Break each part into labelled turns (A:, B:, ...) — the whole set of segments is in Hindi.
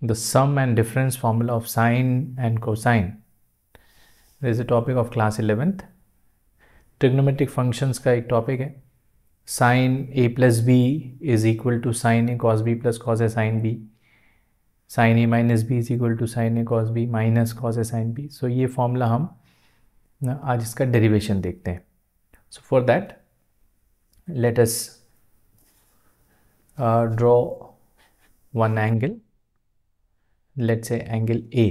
A: the sum and difference formula of sine and cosine. This is a topic of class 11th. Trigonometric functions का एक टॉपिक है. Sin a plus b is equal to sin a cos b plus cos a sin b. Sin a minus b is equal to sin a cos b minus cos a sin b. So ये फॉर्मूला हम आज इसका डेरिवेशन देखते हैं. So for that let us draw one angle. Let's say angle A.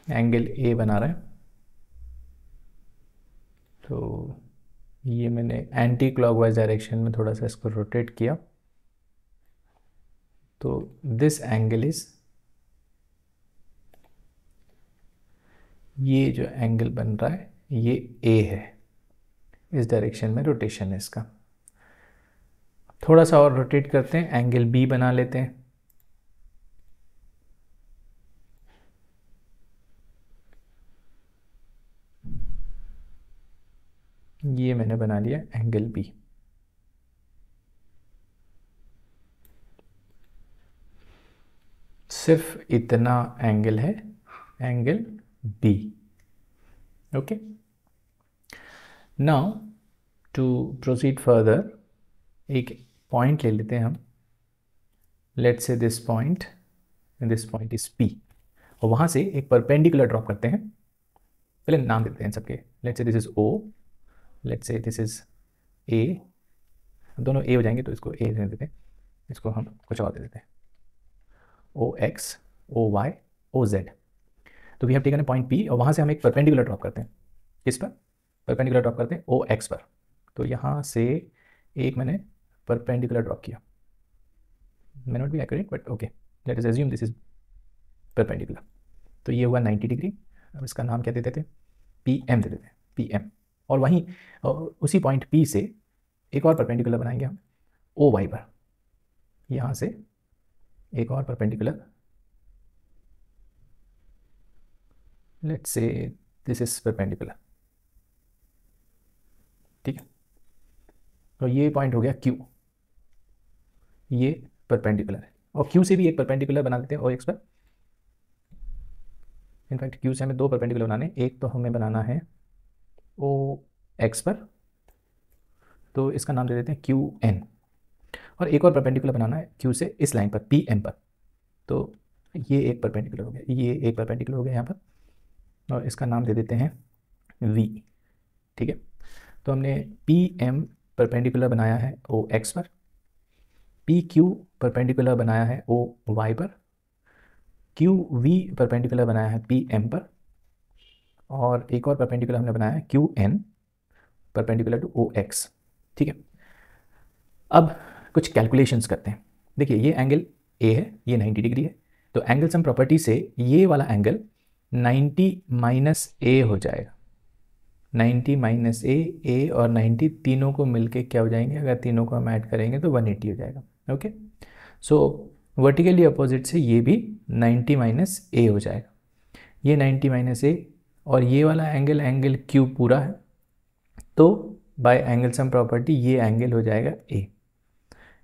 A: Angle A बना रहा है. तो ये मैंने एंटी क्लॉकवाइज डायरेक्शन में थोड़ा सा इसको रोटेट किया. तो दिस एंगल इज, ये जो एंगल बन रहा है ये A है. इस डायरेक्शन में रोटेशन है इसका. थोड़ा सा और रोटेट करते हैं, एंगल B बना लेते हैं. ये मैंने बना लिया एंगल B. सिर्फ इतना एंगल है, angle B. Okay. Now to proceed further एक पॉइंट ले लेते हैं हम. Let's say this point is P, और वहाँ से एक परपेंडिकुलर ड्रॉप करते हैं. पहले नाम देते हैं सबके. Let's say this is O, let's say this is A. दोनों A हो जाएंगे तो इसको A दे देते हैं. इसको हम कुछ और दे देते हैं, OX, OY, OZ. तो we have taken a point P, और वहाँ से हम एक परपेंडिकुलर ड्रॉप करते हैं. किस पर? परपेंडिकुलर ड्रॉप करते हैं OX पर. तो यहाँ से एक मैंने परपेंडिकुलर ड्रॉप किया. May not be accurate but okay, let us assume this is perpendicular. तो ये हुआ 90 डिग्री. अब इसका नाम क्या देते थे? PM दे देते हैं, PM. और वहीं उसी पॉइंट P से एक और परपेंडिकुलर बनाएंगे हम OY पर. यहाँ से एक और perpendicular, let's say this is perpendicular. ठीक है. तो ये पॉइंट हो गया Q. ये परपेंडिकुलर है, और Q से भी एक परपेंडिकुलर बना देते हैं OX पर. इनफैक्ट Q से हमें दो परपेंडिकुलर बनाने. एक तो हमें बनाना है OX पर, तो इसका नाम दे देते हैं QN. और एक और परपेंडिकुलर बनाना है Q से इस लाइन पर, PM पर. तो ये एक परपेंडिकुलर हो गया, ये एक परपेंडिकुलर हो गया यहाँ पर, और इसका नाम दे देते हैं V. ठीक है. तो हमने PM परपेंडिकुलर बनाया है OX पर, PQ परपेंडिकुलर बनाया है OY पर, QV परपेंडिकुलर बनाया है PM पर, और एक और परपेंडिकुलर हमने बनाया है QN परपेंडिकुलर टू OX. ठीक है. अब कुछ कैलकुलेशंस करते हैं. देखिए ये एंगल A है, ये 90 डिग्री है. तो एंगल सम प्रॉपर्टी से ये वाला एंगल 90 माइनस A हो जाएगा. 90 माइनस A और 90 तीनों को मिलके क्या हो जाएंगे? अगर तीनों को हम ऐड करेंगे तो 180 हो जाएगा. ओके. सो वर्टिकली अपोजिट से ये भी 90 माइनस A हो जाएगा. ये 90 माइनस A, और ये वाला एंगल Q पूरा है. तो बाय एंगल सम प्रॉपर्टी ये एंगल हो जाएगा A.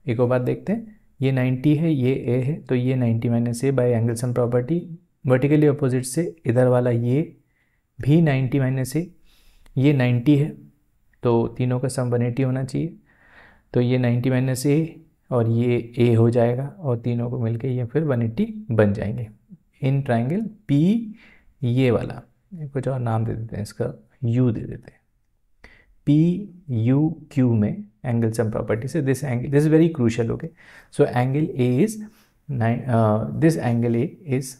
A: एक और बात देखते हैं. ये 90 है, ये A है, तो ये 90 minus A bye angle sum property. Vertically opposite से इधर वाला ये भी 90 माइनस A, ये 90 है, तो तीनों का सम 180 होना चाहिए. तो ये 90 माइनस A और ये A हो जाएगा, और तीनों को मिलके ये फिर 180 बन जाएंगे. इन ट्राइंगल P, ये वाला कुछ और नाम दे देते हैं, इसका U दे देते हैं. PUQ में एंगल सम प्रॉपर्टी से this angle, this is very crucial. Okay. So angle A is this angle A is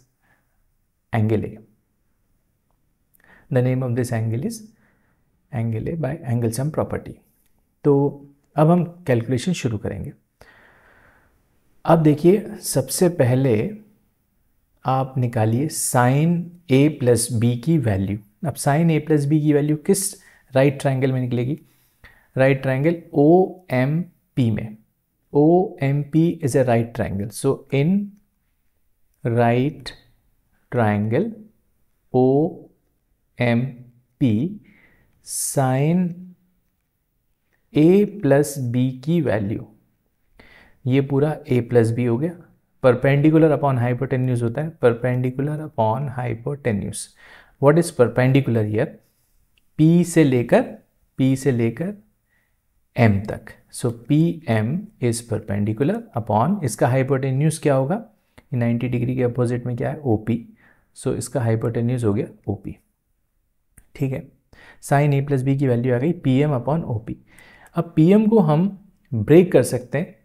A: angle A. The name of this angle is angle A bye angle sum property. तो अब हम कैलकुलेशन शुरू करेंगे. अब देखिए, सबसे पहले आप निकालिए साइन A प्लस B की वैल्यू. अब साइन A प्लस B की वैल्यू किस राइट ट्राइंगल में निकलेगी? राइट ट्राइंगल OMP में. OMP is a right triangle. So in right triangle OMP, sin A plus B की वैल्यू ये पूरा a प्लस बी हो गया। परपेंडिकुलर अपॉन हाइपोटेन्यूज होता है perpendicular upon hypotenuse. What is perpendicular here? p से लेकर m तक। So P M is perpendicular upon, इसका हाइपोटेन्यूज क्या होगा? 90 डिग्री के अपोजिट में क्या है? OP। सो इसका हाइपोटेन्यूज हो गया OP। ठीक है, साइन a प्लस बी की वैल्यू आ गई PM अपॉन OP। अब PM को हम ब्रेक कर सकते हैं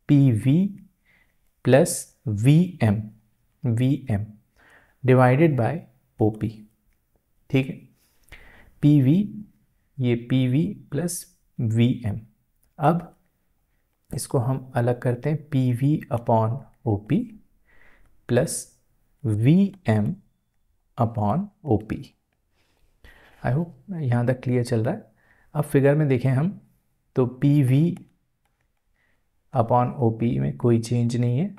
A: PV plus VM divided by OP। ठीक है, PV, ये PV प्लस VM। अब इसको हम अलग करते हैं PV upon OP plus VM upon OP। I hope यहाँ तक क्लियर चल रहा है। अब फिगर में देखें हम तो PV अपॉन OP में कोई चेंज नहीं है।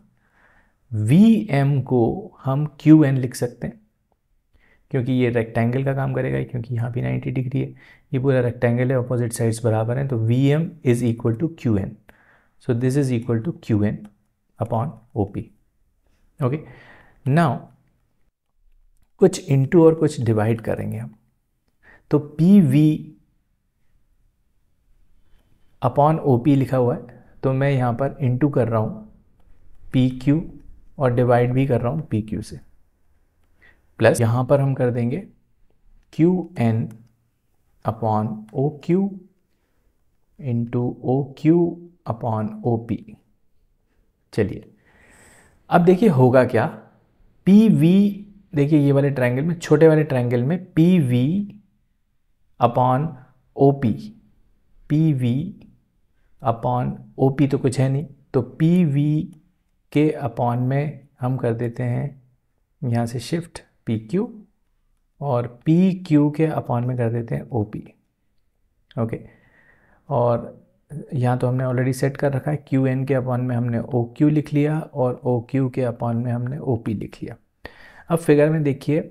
A: VM को हम QN लिख सकते हैं क्योंकि ये रेक्टेंगल का काम करेगा, क्योंकि यहाँ भी 90 डिग्री है, ये पूरा रेक्टेंगल है, अपोजिट साइड्स बराबर हैं, तो VM is equal to QN। So this is equal to QN upon OP। Okay, now कुछ इनटू और कुछ डिवाइड करेंगे हम। तो PV अपॉन OP लिखा हुआ है, तो मैं यहाँ पर इनटू कर रहा हूँ PQ और डिवाइड भी कर रहा हूँ PQ से, प्लस यहाँ पर हम कर देंगे QN upon OQ into OQ upon OP। चलिए अब देखिए होगा क्या। PV, देखिए ये वाले ट्रायंगल में, छोटे वाले ट्रायंगल में PV upon OP, PV upon OP तो कुछ है नहीं, तो PV के अपॉन में हम कर देते हैं यहाँ से शिफ्ट PQ और PQ के अपॉन में कर देते हैं OP। ओके, और यहाँ तो हमने ऑलरेडी सेट कर रखा है, QN के अपॉन में हमने OQ लिख लिया और OQ के अपॉन में हमने OP लिख लिया। अब फिगर में देखिए,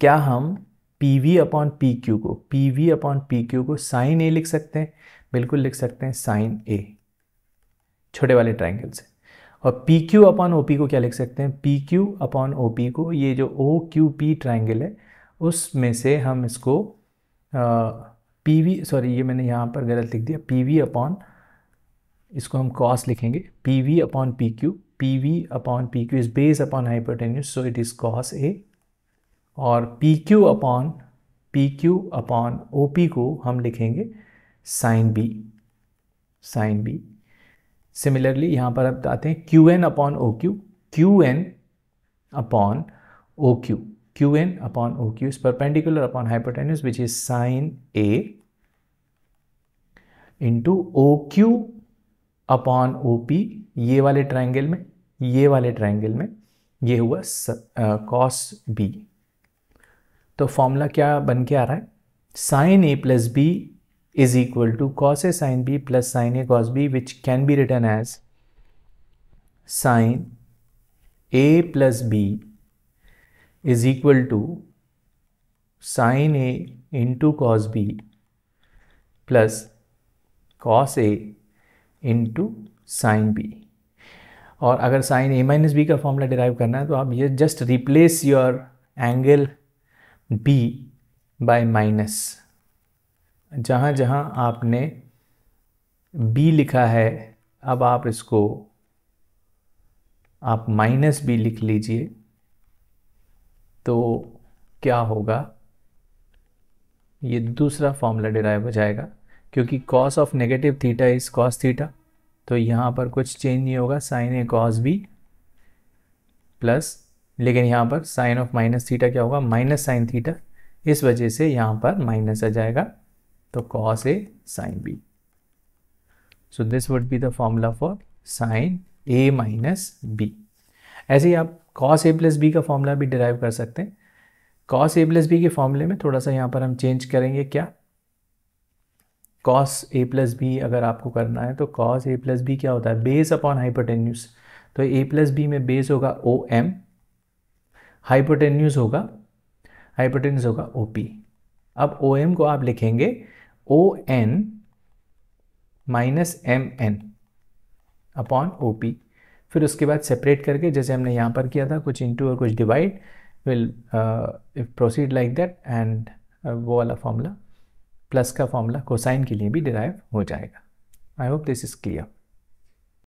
A: क्या हम PV अपॉन PQ को साइन A लिख सकते हैं? बिल्कुल लिख सकते हैं, साइन A, छोटे वाले ट्रायंगल से। और PQ अपॉन OP को क्या लिख सकते हैं? PQ अपॉन OP को, ये जो OQP ट्रायंगल है उसमें से हम इसको PV, सॉरी ये मैंने यहाँ पर गलत लिख दिया, PV अपॉन, इसको हम कॉस लिखेंगे, PV upon PQ is base upon hypotenuse, so it is cos A। और PQ अपॉन OP को हम लिखेंगे साइन B। सिमिलरली यहाँ पर अब आते हैं QN upon OQ is perpendicular upon hypotenuse which is sine A into OQ upon OP। ये वाले ट्रायंगल में ये हुआ कॉस B। तो फॉर्मूला क्या बन के आ रहा है? Sine A plus B is equal to cos A sine B plus sine A cos B, which can be written as sine A plus B is equal to sine A into cos B plus cos A into sine B। और अगर साइन A माइनस B का फॉर्मूला डिराइव करना है तो आप ये just replace your angle B by minus. जहाँ जहाँ आपने B लिखा है, अब आप इसको आप माइनस B लिख लीजिए, तो क्या होगा? ये दूसरा फॉर्मूला डिराइव हो जाएगा, क्योंकि cos of negative theta is cos theta, तो यहाँ पर कुछ चेंज नहीं होगा, sine A cos B plus, लेकिन यहाँ पर साइन ऑफ माइनस थीटा क्या होगा? माइनस साइन थीटा, इस वजह से यहाँ पर माइनस आ जाएगा, तो cos A sine B। So this would be the formula for sine A minus B। ऐसे ही आप कॉस A प्लस B का फॉर्मूला भी डिराइव कर सकते हैं। कॉस A प्लस B के फॉर्मूले में थोड़ा सा यहाँ पर हम चेंज करेंगे। क्या? कॉस A प्लस B अगर आपको करना है तो कॉस A प्लस B क्या होता है? Base upon hypotenuse. तो A प्लस B में बेस होगा OM, हाइपोटेन्यूज होगा OP। अब OM को आप लिखेंगे ON minus M N upon O P. फिर उसके बाद सेपरेट करके जैसे हमने यहाँ पर किया था, कुछ इंटू और कुछ divide, will proceed like that, and वो वाला फॉर्मूला प्लस का फॉर्मूला कोसाइन के लिए भी डिराइव हो जाएगा। I hope this is clear.